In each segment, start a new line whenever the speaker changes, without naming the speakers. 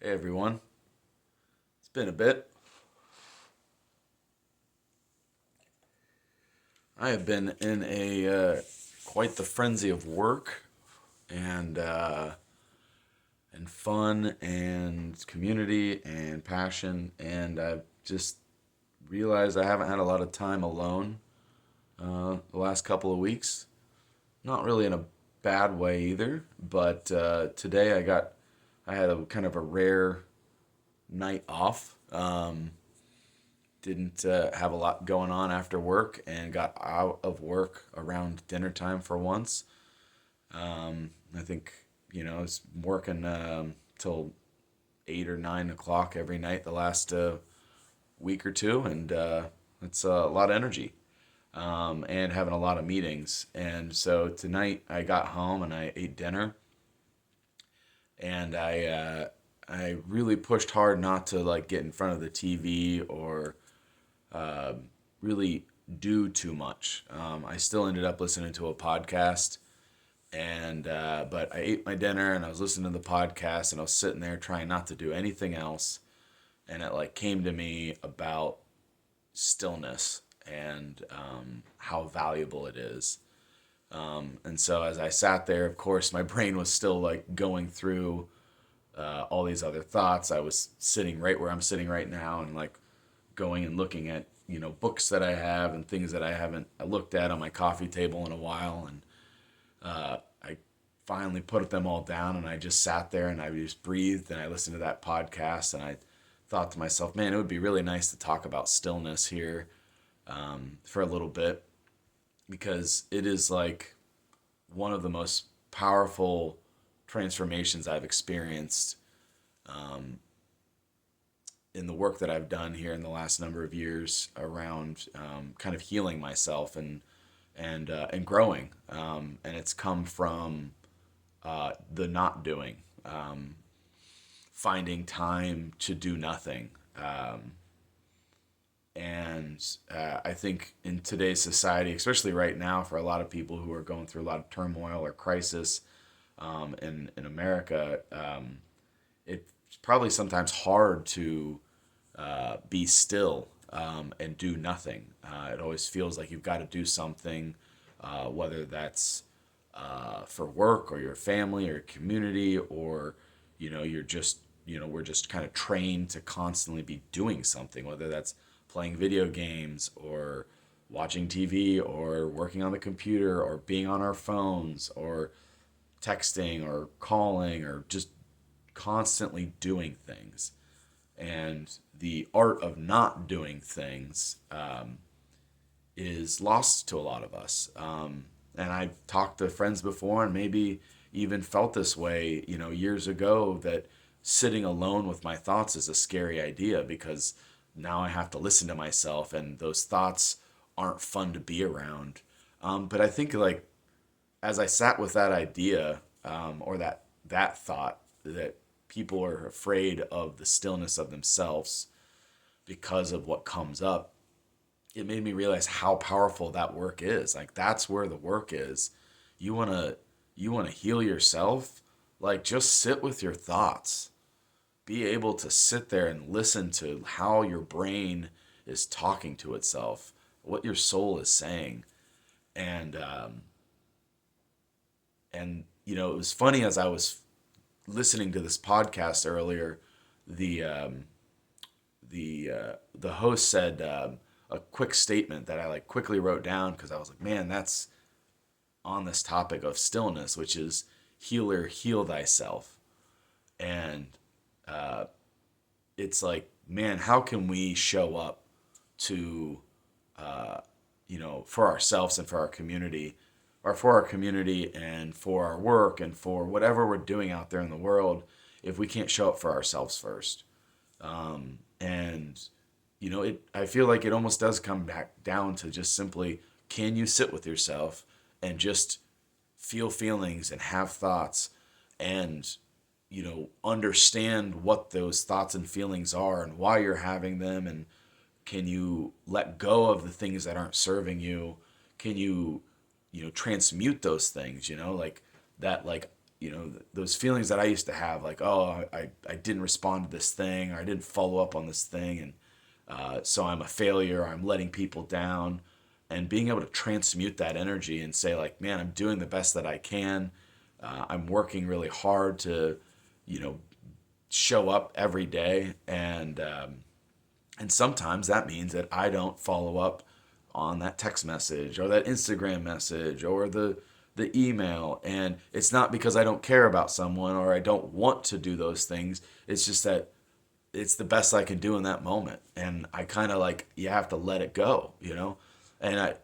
Hey everyone, it's been a bit. I have been in a quite the frenzy of work and fun and community and passion, and I've just realized I haven't had a lot of time alone the last couple of weeks. Not really in a bad way either, but today I had a kind of a rare night off. Didn't have a lot going on after work and got out of work around dinner time for once. I think, I was working till 8 or 9 o'clock every night the last week or two, and it's a lot of energy and having a lot of meetings. And so tonight I got home and I ate dinner, and I really pushed hard not to like get in front of the TV or uh, really do too much. I still ended up listening to a podcast, and but I ate my dinner and I was listening to the podcast and I was sitting there trying not to do anything else, and it like came to me about stillness and how valuable it is. And so as I sat there, of course, my brain was still like going through all these other thoughts. I was sitting right where I'm sitting right now and like going and looking at books that I have and things that I haven't looked at on my coffee table in a while, and I finally put them all down and I just sat there and I just breathed and I listened to that podcast, and I thought to myself, man, it would be really nice to talk about stillness here for a little bit, because it is like one of the most powerful transformations I've experienced in the work that I've done here in the last number of years around kind of healing myself and growing. And it's come from the not doing, finding time to do nothing. And I think in today's society, especially right now, for a lot of people who are going through a lot of turmoil or crisis in America, it's probably sometimes hard to be still and do nothing. It always feels like you've got to do something, whether that's for work or your family or your community, or you're just we're just kind of trained to constantly be doing something, whether that's playing video games or watching TV or working on the computer or being on our phones or texting or calling or just constantly doing things. And the art of not doing things is lost to a lot of us. And I've talked to friends before and maybe even felt this way, years ago, that sitting alone with my thoughts is a scary idea because now I have to listen to myself and those thoughts aren't fun to be around. But I think like as I sat with that idea, or that thought that people are afraid of the stillness of themselves because of what comes up, it made me realize how powerful that work is. Like that's where the work is. You want to heal yourself, like just sit with your thoughts. Be able to sit there and listen to how your brain is talking to itself, what your soul is saying. And it was funny as I was listening to this podcast earlier, the host said a quick statement that I like quickly wrote down because I was like, man, that's on this topic of stillness, which is healer, heal thyself. And it's like, man, how can we show up to, for ourselves and for our community, or for our community and for our work and for whatever we're doing out there in the world, if we can't show up for ourselves first? And I feel like it almost does come back down to just simply, can you sit with yourself and just feel feelings and have thoughts and understand what those thoughts and feelings are and why you're having them, and can you let go of the things that aren't serving you? Can you transmute those things, like that, like those feelings that I used to have, like, oh, I didn't respond to this thing, or I didn't follow up on this thing, and so I'm a failure, or I'm letting people down, and being able to transmute that energy and say, like, man, I'm doing the best that I can. I'm working really hard to, you know, show up every day, and sometimes that means that I don't follow up on that text message or that Instagram message or the email. And it's not because I don't care about someone or I don't want to do those things. It's just that it's the best I can do in that moment. And I kind of like, you have to let it go, you know? And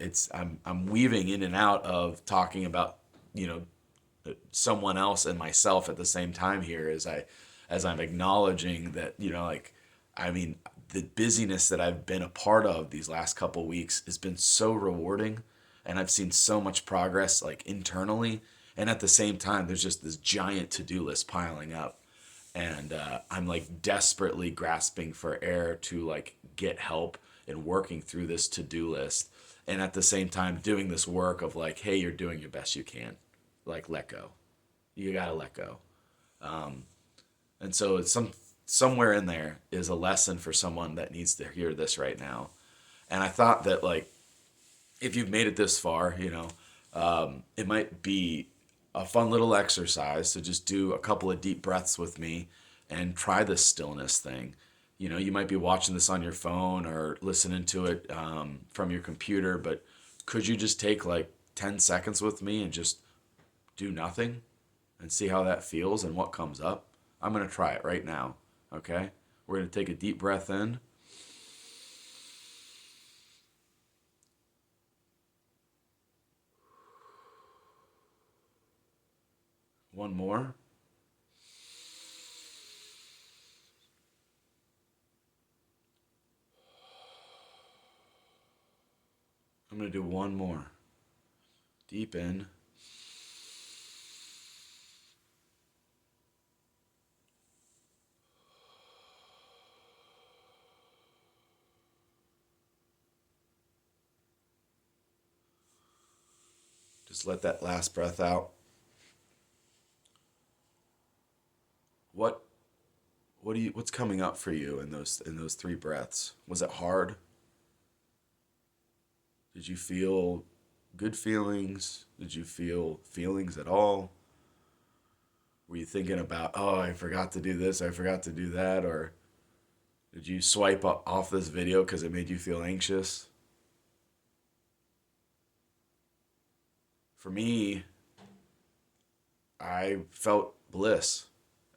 I'm weaving in and out of talking about, you know, someone else and myself at the same time here, as I'm acknowledging that, you know, like, I mean, the busyness that I've been a part of these last couple weeks has been so rewarding, and I've seen so much progress, like, internally, and at the same time there's just this giant to-do list piling up, and I'm like desperately grasping for air to like get help and working through this to-do list, and at the same time doing this work of like, hey, you're doing your best you can, like, let go. You gotta let go. And so it's somewhere in there is a lesson for someone that needs to hear this right now. And I thought that, like, if you've made it this far, you know, it might be a fun little exercise to just do a couple of deep breaths with me and try this stillness thing. You know, you might be watching this on your phone or listening to it from your computer, but could you just take like 10 seconds with me and just do nothing and see how that feels and what comes up? I'm going to try it right now. Okay? We're going to take a deep breath in. One more. I'm going to do one more. Deep in. Just let that last breath out. What what's coming up for you in those three breaths? Was it hard? Did you feel good feelings? Did you feel feelings at all? Were you thinking about, oh, I forgot to do this, I forgot to do that, or did you swipe off this video because it made you feel anxious? For me, I felt bliss.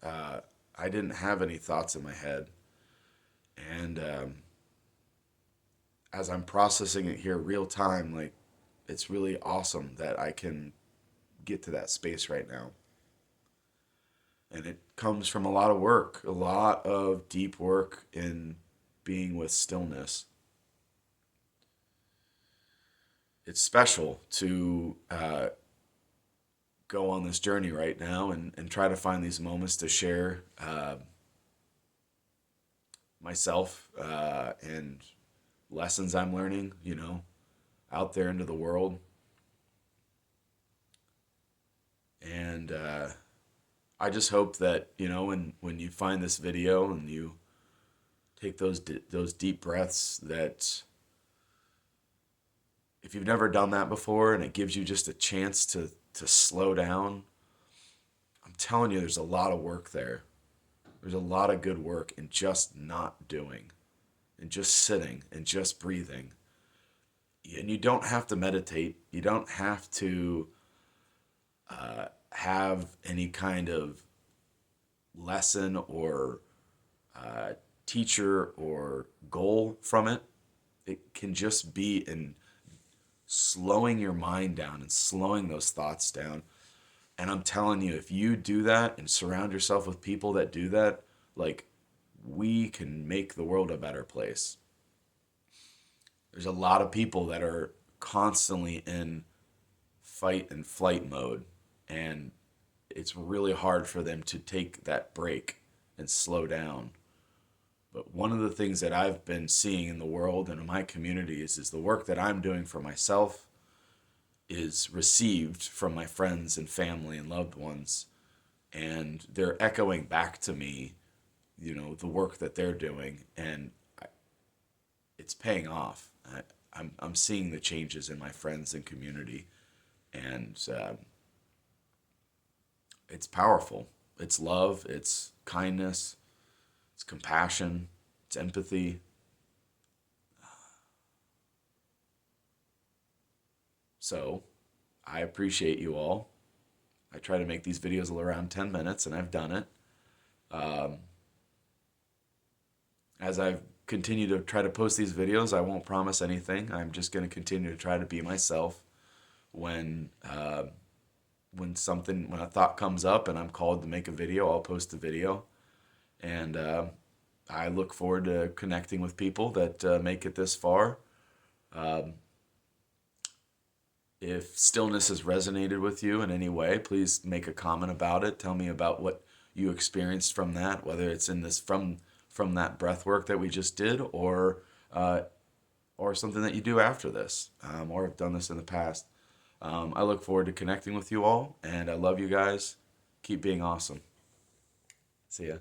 Uh, I didn't have any thoughts in my head. And as I'm processing it here real time, like, it's really awesome that I can get to that space right now. And it comes from a lot of work, a lot of deep work in being with stillness. It's special to go on this journey right now and try to find these moments to share myself and lessons I'm learning, you know, out there into the world. And I just hope that, you know, when you find this video and you take those deep breaths, that if you've never done that before and it gives you just a chance to slow down, I'm telling you, there's a lot of work there. There's a lot of good work in just not doing, and just sitting and just breathing. And you don't have to meditate. You don't have to have any kind of lesson or teacher or goal from it. It can just be in slowing your mind down and slowing those thoughts down. And I'm telling you, if you do that and surround yourself with people that do that, like, we can make the world a better place. There's a lot of people that are constantly in fight and flight mode, and it's really hard for them to take that break and slow down. But one of the things that I've been seeing in the world and in my community is the work that I'm doing for myself is received from my friends and family and loved ones and they're echoing back to me, the work that they're doing, and it's paying off. I'm seeing the changes in my friends and community, and it's powerful. It's love, it's kindness, it's compassion, it's empathy. So I appreciate you all. I try to make these videos around 10 minutes, and I've done it. Um, as I've continued to try to post these videos, I won't promise anything. I'm just going to continue to try to be myself. When when a thought comes up and I'm called to make a video, I'll post a video. And I look forward to connecting with people that make it this far. Um, if stillness has resonated with you in any way, please make a comment about it. Tell me about what you experienced from that, whether it's in this from that breath work that we just did, uh, or something that you do after this, or have done this in the past. I look forward to connecting with you all, and I love you guys. Keep being awesome. See ya.